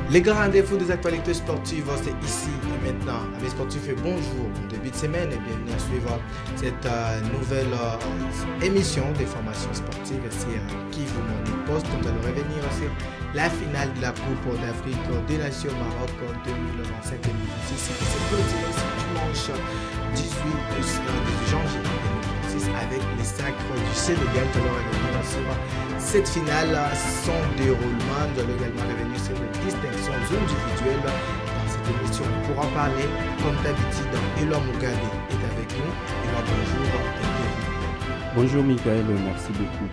Les grands rendez-vous des actualités sportives, c'est ici et maintenant. Amis sportifs, et bonjour, bon début de semaine et bienvenue à suivre cette nouvelle émission des formations sportives ici qui vous Morning Post. Nous allons revenir sur la finale de la Coupe d'Afrique des Nations Maroc 2025-2026 qui s'est clôturée ce dimanche 18 janvier 2026 avec les sacres du Sénégal. Nous allons revenir sur cette finale, son déroulement. Nous allons également revenir sur les distinctions individuelles dans cette émission. Pour en parler, comme d'habitude, Eloi Mugabe est avec nous. Eloi, bonjour et bienvenue. Bonjour Michael, merci beaucoup.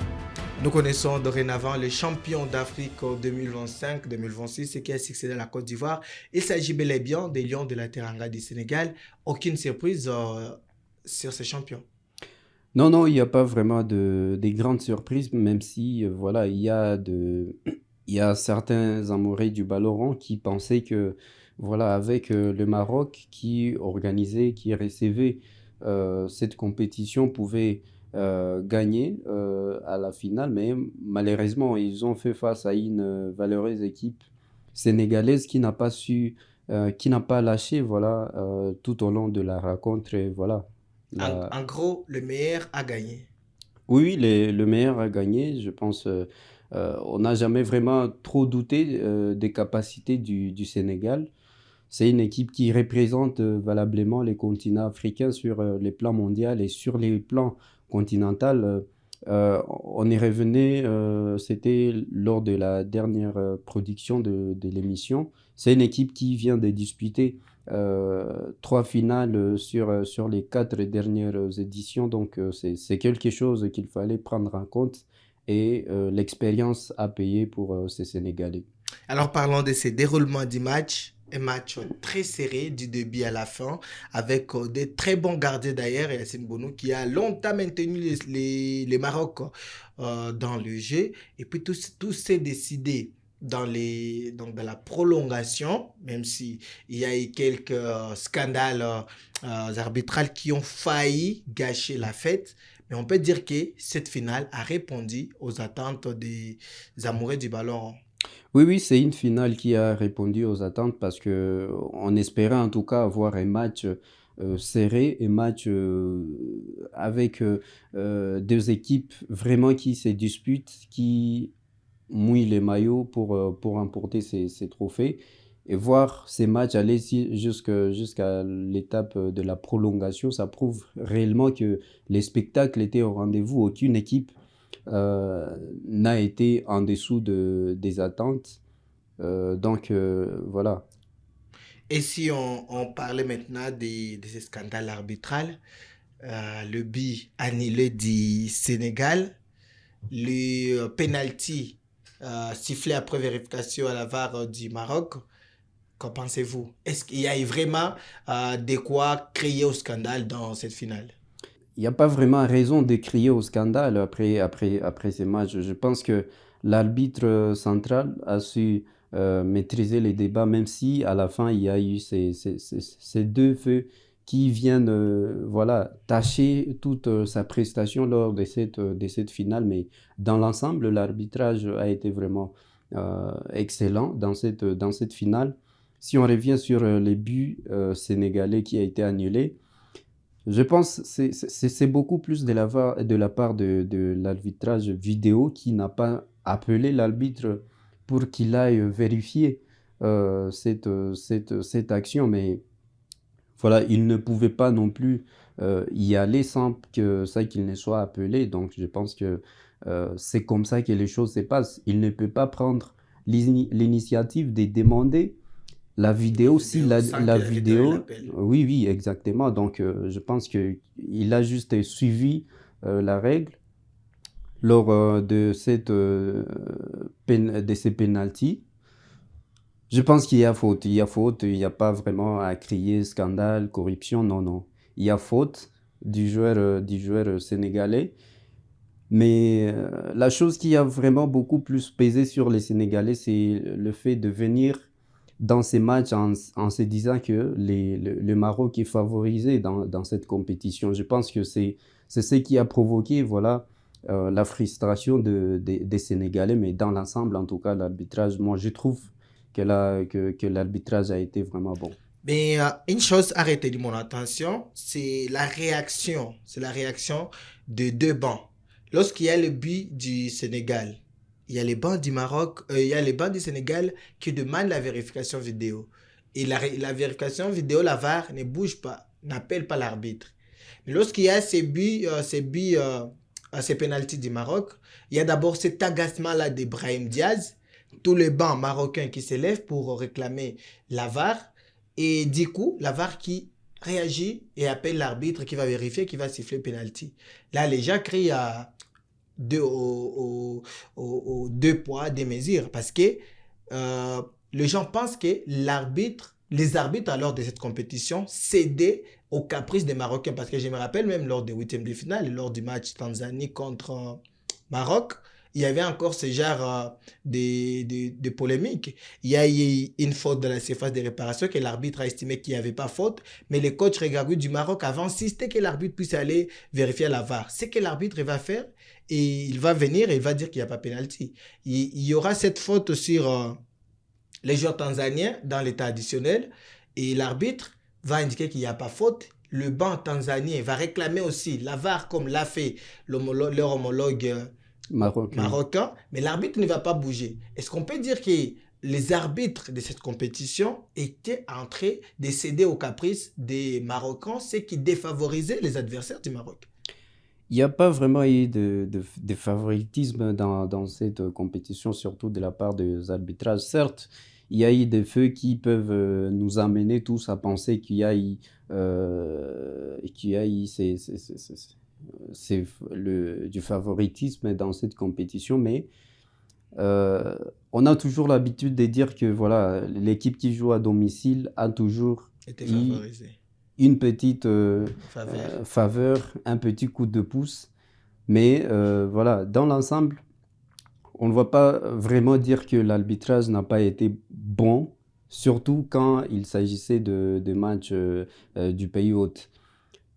Nous connaissons dorénavant le champion d'Afrique 2025-2026 qui a succédé à la Côte d'Ivoire. Il s'agit bel et bien des Lions de la Teranga du Sénégal. Aucune surprise sur ces champions. Non, il n'y a pas vraiment des grandes surprises, même si voilà, il y a certains amoureux du ballon rond qui pensaient que voilà, avec le Maroc qui organisait, qui recevait cette compétition, pouvait gagner à la finale, mais malheureusement, ils ont fait face à une valeureuse équipe sénégalaise qui n'a pas qui n'a pas lâché, voilà, tout au long de la rencontre, et voilà. En gros, le meilleur a gagné. Oui, le meilleur a gagné. Je pense on n'a jamais vraiment trop douté des capacités du Sénégal. C'est une équipe qui représente valablement les continents africains sur les plans mondiaux et sur les plans continental. On y revenait, c'était lors de la dernière production de l'émission. C'est une équipe qui vient de disputer 3 finales sur les 4 dernières éditions. Donc, c'est quelque chose qu'il fallait prendre en compte et l'expérience à payer pour ces Sénégalais. Alors parlons de ces déroulements du match. Un match très serré du début à la fin, avec des très bons gardiens d'ailleurs, et Yassine Bounou qui a longtemps maintenu les Maroc dans le jeu. Et puis tout s'est décidé dans la prolongation, même si il y a eu quelques scandales arbitrales qui ont failli gâcher la fête. Mais on peut dire que cette finale a répondu aux attentes des amoureux du ballon. Oui, c'est une finale qui a répondu aux attentes parce que on espérait en tout cas avoir un match serré, un match avec deux équipes vraiment qui se disputent, qui mouillent les maillots pour remporter ces trophées et voir ces matchs aller jusqu'à l'étape de la prolongation. Ça prouve réellement que les spectacles étaient au rendez-vous. Aucune équipe n'a été en dessous des attentes. Voilà. Et si on parlait maintenant de ces scandales arbitrales, le but annulé du Sénégal, le penalty sifflé après vérification à la VAR du Maroc, qu'en pensez-vous? Est-ce qu'il y a eu vraiment de quoi créer au scandale dans cette finale? Il n'y a pas vraiment raison de crier au scandale après ces matchs. Je pense que l'arbitre central a su maîtriser les débats, même si à la fin il y a eu ces deux feux qui viennent voilà, tâcher toute sa prestation lors de cette finale. Mais dans l'ensemble, l'arbitrage a été vraiment excellent dans cette finale. Si on revient sur les buts sénégalais qui a été annulé, je pense que c'est beaucoup plus de la part de l'arbitrage vidéo qui n'a pas appelé l'arbitre pour qu'il aille vérifier cette action. Mais voilà, il ne pouvait pas non plus y aller sans qu'il ne soit appelé. Donc je pense que c'est comme ça que les choses se passent. Il ne peut pas prendre l'initiative de demander la La vidéo, si vidéo sans la que l'arbitre vidéo, l'appelle. oui, exactement. Donc, je pense qu'il a juste suivi la règle lors de ces pénaltys. Je pense qu'il y a faute. Il y a faute. Il n'y a pas vraiment à crier scandale, corruption. Non, non. Il y a faute du joueur sénégalais. Mais la chose qui a vraiment beaucoup plus pesé sur les Sénégalais, c'est le fait de venir dans ces matchs en se disant que le Maroc est favorisé dans cette compétition. Je pense que c'est ce qui a provoqué voilà, la frustration des Sénégalais, mais dans l'ensemble, en tout cas, l'arbitrage, moi, je trouve que l'arbitrage a été vraiment bon. Mais une chose a retenu mon attention, c'est la réaction. C'est la réaction de deux bancs. Lorsqu'il y a le but du Sénégal, il y a les bancs du Maroc, il y a les bancs du Sénégal qui demandent la vérification vidéo. Et la vérification vidéo, la VAR ne bouge pas, n'appelle pas l'arbitre. Mais lorsqu'il y a ces pénaltys du Maroc, il y a d'abord cet agacement-là de Brahim Diaz, tous les bancs marocains qui s'élèvent pour réclamer la VAR. Et du coup, la VAR qui réagit et appelle l'arbitre qui va vérifier, qui va siffler penalty. Là, les gens crient à aux deux poids, deux mesures. Parce que les gens pensent que les arbitres alors de cette compétition cédaient aux caprices des Marocains. Parce que je me rappelle même lors des huitièmes de finale, lors du match Tanzanie contre Maroc, il y avait encore ce genre de polémique. Il y a eu une faute dans la surface de réparation que l'arbitre a estimé qu'il n'y avait pas faute, mais le coach Regragui du Maroc avait insisté que l'arbitre puisse aller vérifier la VAR. Ce que l'arbitre va faire, et il va venir et il va dire qu'il n'y a pas pénalty. Il y aura cette faute sur les joueurs tanzaniens dans l'état additionnel et l'arbitre va indiquer qu'il n'y a pas faute. Le banc tanzanien va réclamer aussi la VAR comme l'a fait leur homologue marocain, mais l'arbitre ne va pas bouger. Est-ce qu'on peut dire que les arbitres de cette compétition étaient en train de céder aux caprices des Marocains, ce qui défavorisait les adversaires du Maroc? Il n'y a pas vraiment eu de favoritisme dans cette compétition, surtout de la part des arbitrages. Certes, il y a eu des faits qui peuvent nous amener tous à penser qu'il y a eu du favoritisme dans cette compétition, mais on a toujours l'habitude de dire que voilà, l'équipe qui joue à domicile a toujours Était favorisée. une petite Faveur. faveur, un petit coup de pouce. Mais voilà, dans l'ensemble, on ne va pas vraiment dire que l'arbitrage n'a pas été bon, surtout quand il s'agissait de matchs du pays hôte.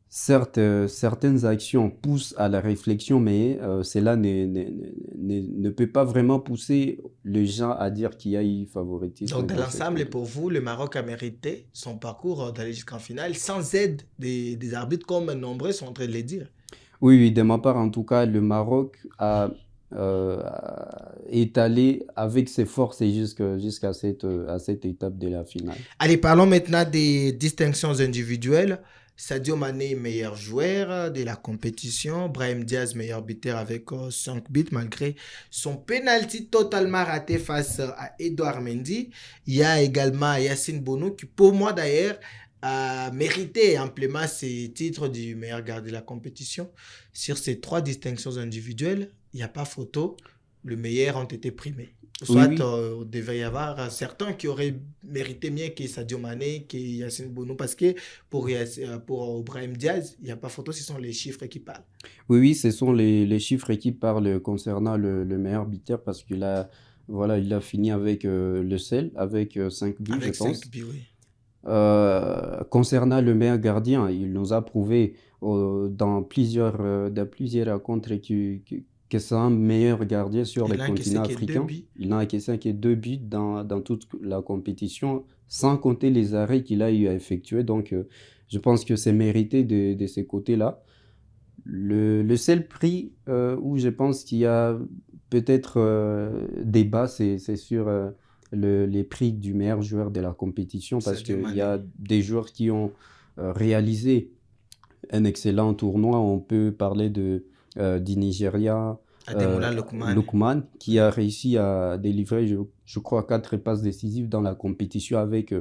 Certes, certaines actions poussent à la réflexion, mais cela ne peut pas vraiment pousser les gens à dire qu'il y a eu favoritisme. Donc, dans l'ensemble, pour vous, le Maroc a mérité son parcours d'aller jusqu'en finale sans aide des arbitres, comme nombreux sont en train de le dire. Oui, de ma part, en tout cas, le Maroc est allé avec ses forces jusqu'à cette étape de la finale. Allez, parlons maintenant des distinctions individuelles. Sadio Mané, meilleur joueur de la compétition. Brahim Diaz, meilleur buteur avec 5 buts malgré son penalty totalement raté face à Edouard Mendy. Il y a également Yacine Bounou qui, pour moi d'ailleurs, a mérité amplement ses titres du meilleur gardien de la compétition. Sur ces 3 distinctions individuelles, il n'y a pas photo. Les meilleurs ont été primés. Soit Oui. il devait y avoir certains qui auraient mérité mieux que Sadio Mané, que Yacine Bounou, parce que pour Brahim Diaz, il n'y a pas photo, ce sont les chiffres qui parlent. Oui, ce sont les chiffres qui parlent concernant le meilleur buteur parce qu'il a, voilà, il a fini avec le sel, avec 5 buts, Avec je pense. 5 buts, oui. Concernant le meilleur gardien, il nous a prouvé dans plusieurs rencontres que c'est un meilleur gardien sur Il le n'a encaissé continent que 2 africain. buts. Il n'a encaissé que 2 buts dans toute la compétition, sans compter les arrêts qu'il a eu à effectuer. Donc, je pense que c'est mérité de ces côtés-là. Le seul prix où je pense qu'il y a peut-être débat, c'est sur les prix du meilleur joueur de la compétition parce Sadio qu'il y a Mané. des joueurs qui ont réalisé un excellent tournoi. On peut parler du Nigeria, Ademola Lookman. Lookman, qui a réussi à délivrer, je crois, 4 passes décisives dans la compétition avec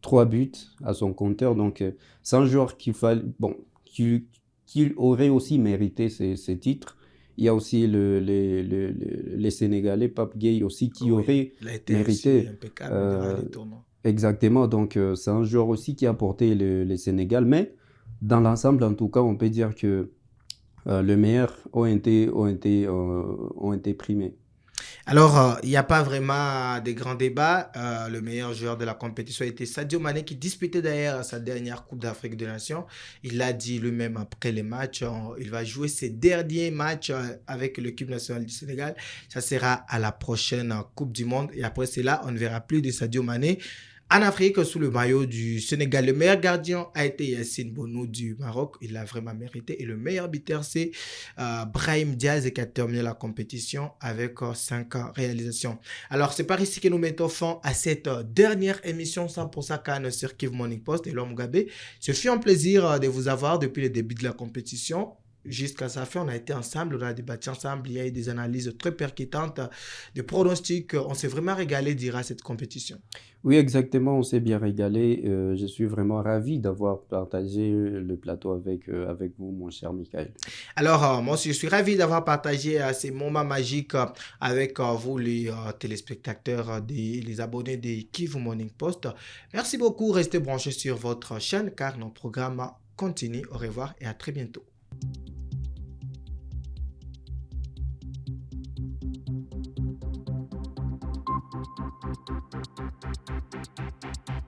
3 buts à son compteur. Donc, c'est un joueur qui aurait aussi mérité ces titres. Il y a aussi les Sénégalais, Pape Gueye aussi, qui Oui, aurait il a été mérité. aussi impeccable durant les tournois. Exactement, donc c'est un joueur aussi qui a porté le Sénégal, mais dans l'ensemble, en tout cas, on peut dire que les meilleurs ont été primés. Alors, il n'y a pas vraiment de grands débats. Le meilleur joueur de la compétition a été Sadio Mané qui disputait d'ailleurs sa dernière Coupe d'Afrique des Nations. Il l'a dit lui-même après les matchs. Il va jouer ses derniers matchs avec l'équipe nationale du Sénégal. Ça sera à la prochaine Coupe du Monde. Et après cela, on ne verra plus de Sadio Mané. En Afrique, sous le maillot du Sénégal, le meilleur gardien a été Yassine Bounou du Maroc. Il l'a vraiment mérité. Et le meilleur buteur, c'est Brahim Diaz qui a terminé la compétition avec 5 réalisations. Alors, c'est par ici que nous mettons fin à cette dernière émission 100% Cannes sur Kiv Morning Post et l'homme Gabé. Ce fut un plaisir de vous avoir depuis le début de la compétition. Jusqu'à sa fin, on a été ensemble, on a débattu ensemble, il y a eu des analyses très percutantes, des pronostics, on s'est vraiment régalé durant cette compétition. Oui, exactement, on s'est bien régalé. Je suis vraiment ravi d'avoir partagé le plateau avec vous, mon cher Michael. Alors, moi aussi, je suis ravi d'avoir partagé ces moments magiques avec vous, les téléspectateurs, les abonnés de Kivu Morning Post. Merci beaucoup, restez branchés sur votre chaîne car nos programmes continuent. Au revoir et à très bientôt.